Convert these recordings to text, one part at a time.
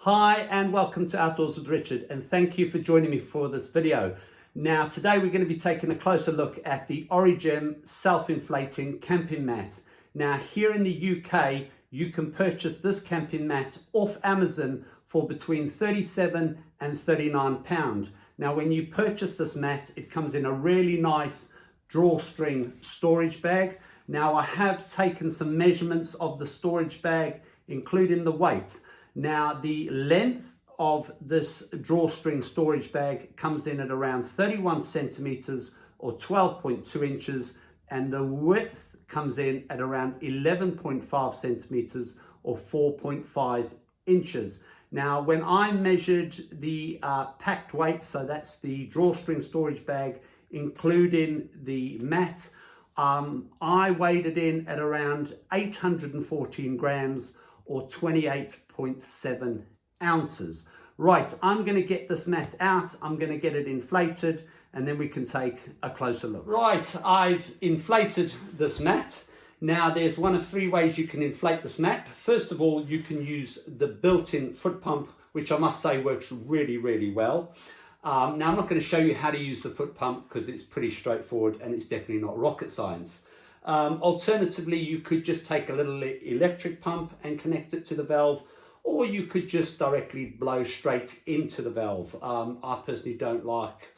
Hi and welcome to Outdoors with Richard, and thank you for joining me for this video. Now today we're going to be taking a closer look at the Origem self-inflating camping mat. Now here in the UK you can purchase this camping mat off Amazon for between £37 and £39. Now when you purchase this mat it comes in a really nice drawstring storage bag. Now I have taken some measurements of the storage bag including the weight. Now the length of this drawstring storage bag comes in at around 31 centimeters or 12.2 inches, and the width comes in at around 11.5 centimeters or 4.5 inches. Now when I measured the packed weight, so that's the drawstring storage bag including the mat, I weighed it in at around 814 grams or 28.7 ounces. Right, I'm going to get this mat out, I'm going to get it inflated, and then we can take a closer look. Right, I've inflated this mat. Now there's one of three ways you can inflate this mat. First of all, you can use the built-in foot pump, which I must say works really well. Now I'm not going to show you how to use the foot pump because it's pretty straightforward and it's definitely not rocket science. Alternatively, you could just take a little electric pump and connect it to the valve, or you could just directly blow straight into the valve. I personally don't like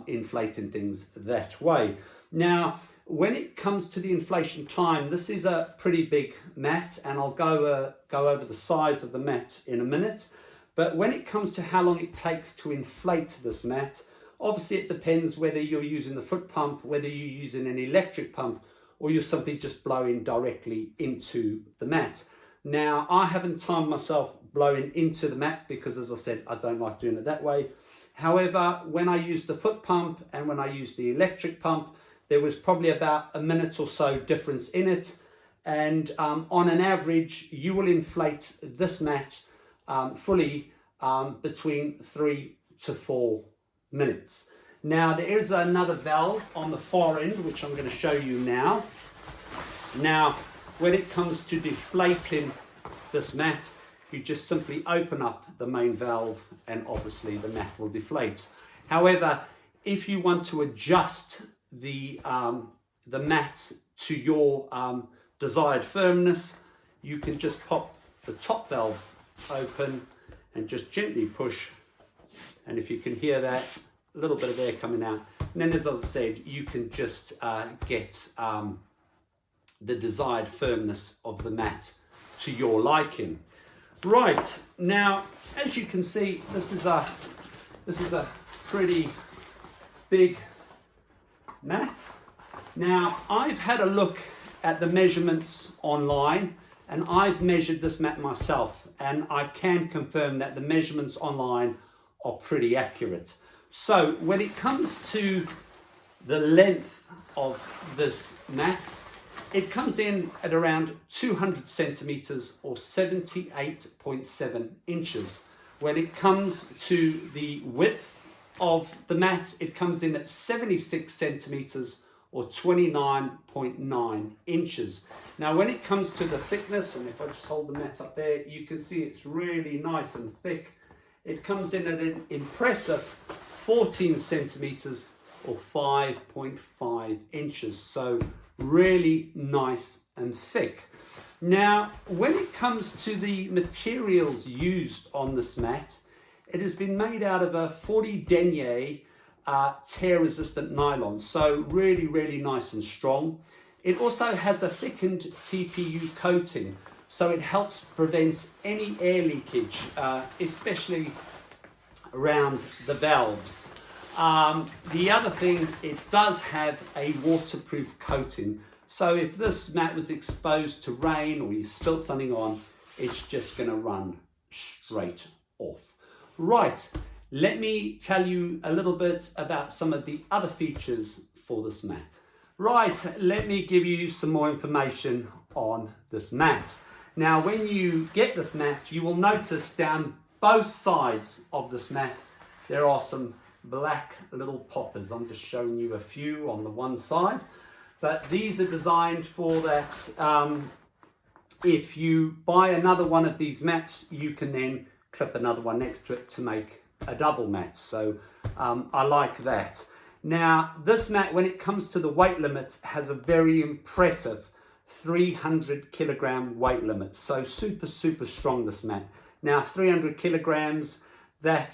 inflating things that way. Now, when it comes to the inflation time, this is a pretty big mat, and I'll go over the size of the mat in a minute. But when it comes to how long it takes to inflate this mat, obviously it depends whether you're using the foot pump, whether you're using an electric pump, or you're simply just blowing directly into the mat. Now, I haven't timed myself blowing into the mat because, as I said, I don't like doing it that way. However, when I used the foot pump and when I used the electric pump, there was probably about a minute or so difference in it. And on an average, you will inflate this mat fully between 3 to 4 minutes. Now there is another valve on the far end which I'm going to show you now. Now when it comes to deflating this mat, you just simply open up the main valve and obviously the mat will deflate. However, if you want to adjust the mat to your desired firmness, you can just pop the top valve open and just gently push, and if you can hear that, a little bit of air coming out, and then as I said, you can just get the desired firmness of the mat to your liking. Right, now as you can see, this is a pretty big mat. Now I've had a look at the measurements online and I've measured this mat myself, and I can confirm that the measurements online are pretty accurate. So when it comes to the length of this mat, it comes in at around 200 centimeters or 78.7 inches. When it comes to the width of the mat, it comes in at 76 centimeters or 29.9 inches. Now when it comes to the thickness, and if I just hold the mat up there, you can see it's really nice and thick. It comes in at an impressive 14 centimeters or 5.5 inches. So really nice and thick. Now, when it comes to the materials used on this mat, it has been made out of a 40 denier tear-resistant nylon. So really nice and strong. It also has a thickened TPU coating, so it helps prevent any air leakage, especially around the valves. The other thing, it does have a waterproof coating, so if this mat was exposed to rain or you spilt something on, it's just going to run straight off. Right, let me tell you a little bit about some of the other features for this mat. Right, let me give you some more information on this mat. Now when you get this mat, you will notice down both sides of this mat there are some black little poppers. I'm just showing you a few on the one side, but these are designed for that If you buy another one of these mats, you can then clip another one next to it to make a double mat. So I like that. Now this mat, when it comes to the weight limit, has a very impressive 300 kilogram weight limit. So super strong, this mat. Now 300 kilograms, that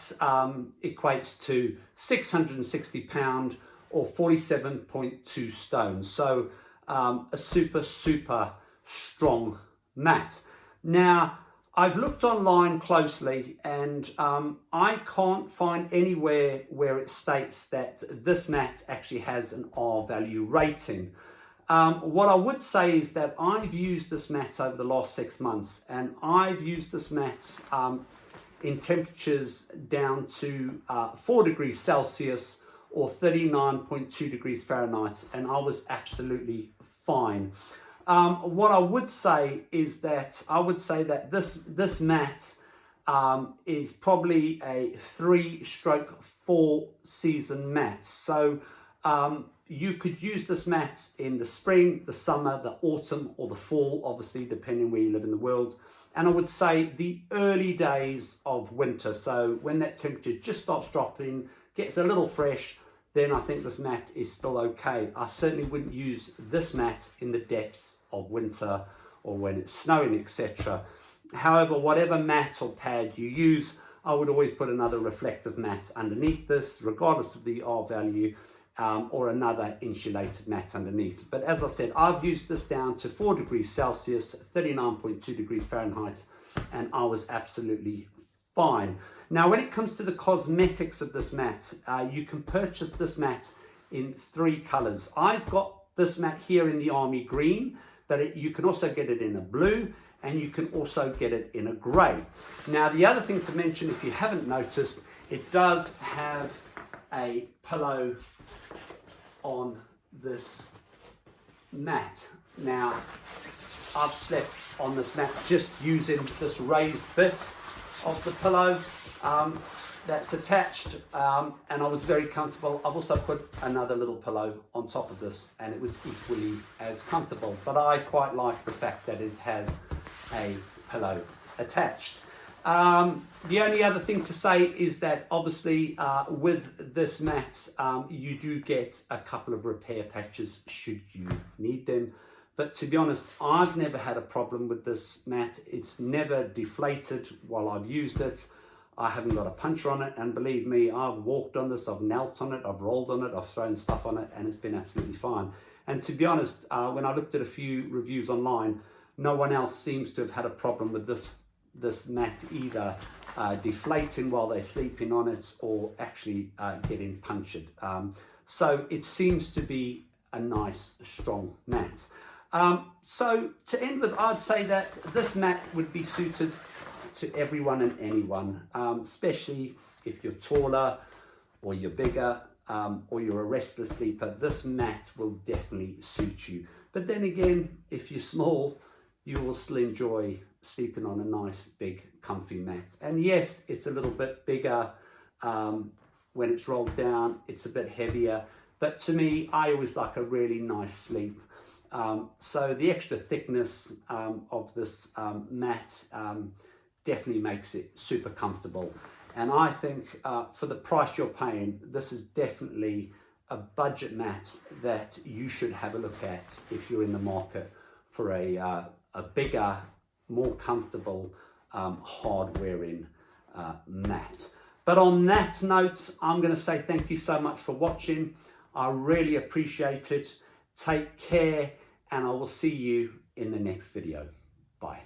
equates to 660 pound or 47.2 stones. So a super strong mat. Now I've looked online closely, and I can't find anywhere where it states that this mat actually has an R value rating. What I would say is that I've used this mat over the last 6 months, and I've used this mat in temperatures down to 4 degrees Celsius or 39.2 degrees Fahrenheit, and I was absolutely fine. What I would say is that this mat is probably a 3/4 season mat. So you could use this mat in the spring, the summer, the autumn, or the fall, obviously depending where you live in the world. And I would say the early days of winter, so when that temperature just starts dropping, gets a little fresh, then I think this mat is still okay. I certainly wouldn't use this mat in the depths of winter or when it's snowing, etc. However, whatever mat or pad you use, I would always put another reflective mat underneath this, regardless of the R value, or another insulated mat underneath. But as I said, I've used this down to 4 degrees Celsius, 39.2 degrees Fahrenheit, and I was absolutely fine. Now, when it comes to the cosmetics of this mat, you can purchase this mat in 3 colors. I've got this mat here in the army green, but you can also get it in a blue, and you can also get it in a gray. Now, the other thing to mention, if you haven't noticed, it does have a pillow on this mat. Now, I've slept on this mat just using this raised bit of the pillow that's attached, and I was very comfortable. I've also put another little pillow on top of this, and it was equally as comfortable, but I quite like the fact that it has a pillow attached. The only other thing to say is that obviously with this mat, you do get a couple of repair patches should you need them. But to be honest, I've never had a problem with this mat. It's never deflated while I've used it. I haven't got a puncture on it, and believe me, I've walked on this, I've knelt on it, I've rolled on it, I've thrown stuff on it, and it's been absolutely fine. And to be honest, when I looked at a few reviews online, no one else seems to have had a problem with this mat either deflating while they're sleeping on it or actually getting punctured. So it seems to be a nice, strong mat. So to end with, I'd say that this mat would be suited to everyone and anyone, especially if you're taller or you're bigger or you're a restless sleeper. This mat will definitely suit you. But then again, if you're small, you will still enjoy sleeping on a nice, big, comfy mat. And yes, it's a little bit bigger when it's rolled down. It's a bit heavier. But to me, I always like a really nice sleep. So the extra thickness of this mat definitely makes it super comfortable. And I think for the price you're paying, this is definitely a budget mat that you should have a look at if you're in the market for a bigger, more comfortable, hard-wearing mat. But on that note, I'm going to say thank you so much for watching. I really appreciate it. Take care, and I will see you in the next video. Bye.